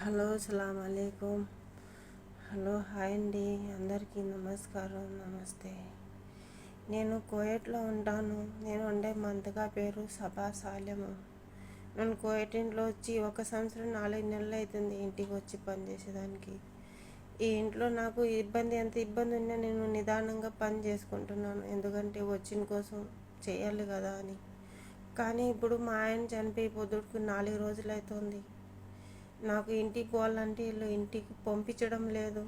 Hello సలాం అలైకుం. Hello hi అండి, అందరికీ నమస్కారం, నమస్తే. నేను కోయట్లో ఉంటాను. నేను ఉండే మంతగా పేరు సబా సాలెము. నేను కోయట్ ఇంట్లో వచ్చి 1 సంవత్సరం 4 నెలలు అవుతుంది ఇంటికి వచ్చి పనిచేసేదానికి. ఈ ఇంట్లో నాకు ఎంత ఇబ్బంది ఉన్నా నేను నిదానంగా పని చేసుకుంటున్నాను, ఎందుకంటే వచ్చిన కోసం చేయాలి కదా అని. కానీ ఇప్పుడు మా ఆయన చనిపోయి పొద్దుకు 4 రోజులు అవుతుంది. నాకు ఇంటికి పోవాలంటే వీళ్ళు ఇంటికి పంపించడం లేదు.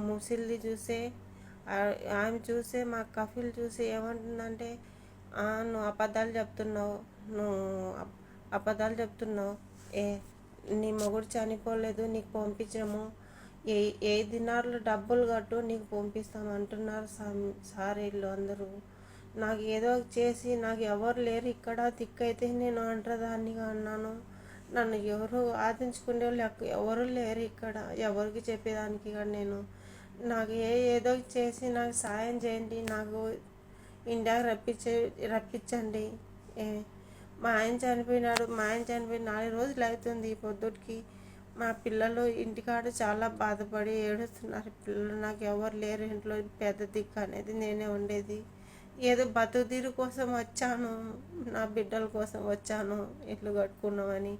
ముసిల్ది చూసే ఆమె చూసే మా కఫీల్ చూసి ఏమంటుందంటే, నువ్వు అబద్ధాలు చెప్తున్నావు, అబద్ధాలు చెప్తున్నావు, నీ మొగుడు చనిపోలేదు, నీకు పంపించము, ఏ దినార్లు డబ్బులు కట్టు నీకు పంపిస్తాం అంటున్నారు సార్ వీళ్ళు అందరూ. నాకు ఏదో చేసి నాకు ఎవరు లేరు ఇక్కడ, దిక్కైతే నేను అంటదాన్నిగా అన్నాను. నన్ను ఎవరు ఆదించుకునే వాళ్ళు ఎవరు లేరు ఇక్కడ, ఎవరికి చెప్పేదానికి కానీ నేను. నాకు ఏదో చేసి నాకు సాయం చేయండి, నాకు ఇండియాకి రప్పించండి. మా ఆయన చనిపోయినాడు. మా ఆయన చనిపోయి 4 రోజులు అవుతుంది పొద్దుటికి. మా పిల్లలు ఇంటికాడ చాలా బాధపడి ఏడుస్తున్నారు పిల్లలు. నాకు ఎవరు లేరు ఇంట్లో, పెద్ద దిక్కు అనేది నేనే ఉండేది. ఏదో బతుకుదీరు కోసం వచ్చాను, నా బిడ్డల కోసం వచ్చాను, ఇల్లు కట్టుకున్నామని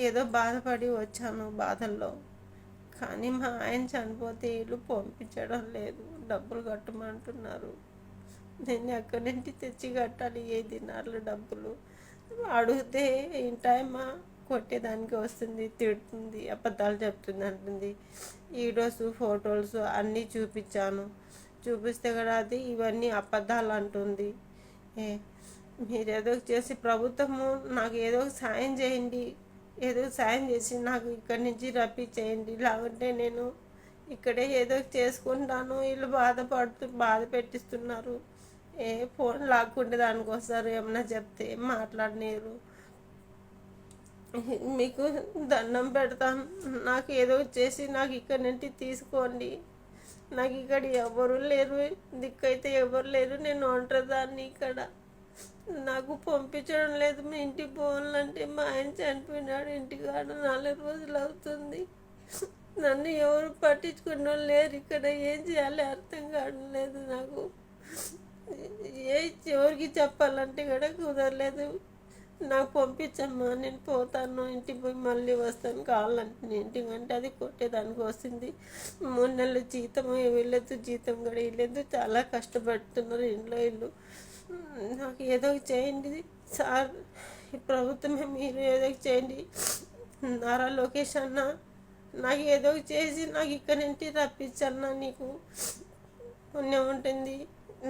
ఏదో బాధపడి వచ్చాను బాధల్లో. కానీ మా ఆయన చనిపోతే ఇల్లు పంపించడం లేదు, డబ్బులు కట్టమంటున్నారు. నేను ఎక్కడి నుంచి తెచ్చి కట్టాలి 5 దినార్లు డబ్బులు? అడిగితే టైమా కొట్టేదానికి వస్తుంది, తిడుతుంది, అబద్ధాలు చెప్తుంది అంటుంది. వీడియోస్ ఫొటోస్ అన్నీ చూపిస్తే కూడా అది ఇవన్నీ అబద్ధాలు అంటుంది. మీరేదో చేసి ప్రభుత్వము నాకు ఏదో సాయం చేయండి, ఏదో సాయం చేసి నాకు ఇక్కడి నుంచి రప్పించేయండి, లేకుంటే నేను ఇక్కడే ఏదో చేసుకుంటాను. వీళ్ళు బాధ పెట్టిస్తున్నారు. ఫోన్ లాక్కుంటే దానికి వస్తారు, ఏమన్నా చెప్తే మాట్లాడనీరు. మీకు దండం పెడతాను, నాకు ఏదో చేసి నాకు ఇక్కడి నుంచి తీసుకోండి. నాకు ఇక్కడ ఎవరు లేరు, దిక్కైతే ఎవరు లేరు, నేను ఒంటరిదాన్ని ఇక్కడ. నాకు పంపించడం లేదు. మీ ఇంటికి పోవాలంటే మా ఆయన చనిపోయినాడు, ఇంటికాడ 4 రోజులు అవుతుంది. నన్ను ఎవరు పట్టించుకున్న వాళ్ళు లేరు ఇక్కడ. ఏం చేయాలి అర్థం కావట్లేదు నాకు. ఎవరికి చెప్పాలంటే కూడా కుదరలేదు. నాకు పంపించమ్మా, నేను పోతాను, ఇంటికి పోయి మళ్ళీ వస్తాను, కావాలంటే ఇంటికంటే అది కొట్టేదానికి వస్తుంది. 3 నెలలు జీతం వెళ్ళలేదు, జీతం కూడా వెళ్ళలేదు, చాలా కష్టపడుతున్నారు ఇంట్లో ఇల్లు. నాకు ఏదో చేయండి సార్, ఈ ప్రభుత్వమే మీరు ఏదో చేయండి. నారా లోకేష్ అన్న, నాకు ఏదో చేసి నాకు ఇక్కడి నుంచి రప్పించన్నా, నీకు పుణ్యం ఉంటుంది.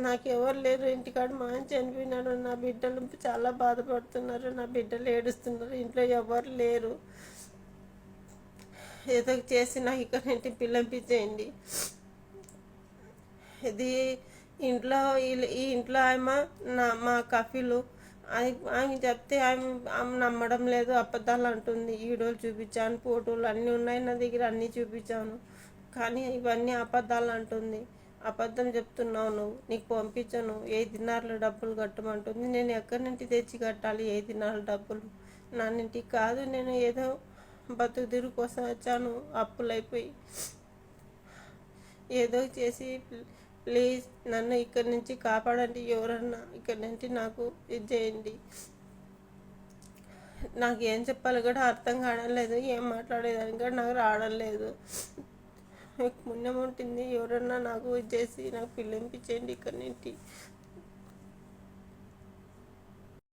నాకు ఎవరు లేరు ఇంటికాడ, మా ఆయన చనిపోయినాడు, నా బిడ్డలు చాలా బాధపడుతున్నారు, నా బిడ్డలు ఏడుస్తున్నారు, ఇంట్లో ఎవరు లేరు. ఏదో చేసి నాకు ఇక్కడి నుంచి పిల్లంపించేయండి. ఇది ఇంట్లో ఈ ఇంట్లో మా కఫీలు ఆమె చెప్తే ఆమె నమ్మడం లేదు, అబద్ధాలు అంటుంది. వీడియోలు చూపించాను, ఫోటోలు అన్నీ ఉన్నాయి నా దగ్గర, అన్నీ చూపించాను. కానీ ఇవన్నీ అబద్ధాలు అంటుంది. అబద్ధం చెప్తున్నావు నువ్వు, నీకు పంపించను, 5 దినార్లు డబ్బులు కట్టమంటుంది. నేను ఎక్కడి నుంచి తెచ్చి కట్టాలి 5 దినార్లు డబ్బులు? నా ఇంటికి కాదు, నేను ఏదో బతుకుదిరు కోసం వచ్చాను, అప్పులైపోయి. ఏదో చేసి ప్లీజ్ నన్ను ఇక్కడి నుంచి కాపాడండి, ఎవరన్నా ఇక్కడి నుంచి నాకు ఇది చేయండి. నాకు ఏం చెప్పాలి కూడా అర్థం కావడం లేదు, ఏం మాట్లాడేదానికి కూడా నాకు రావడం లేదు. మీకు పుణ్యం ఉంటుంది, ఎవరన్నా నాకు ఇది చేసి నాకు పిల్లింపించేయండి ఇక్కడి నుంచి.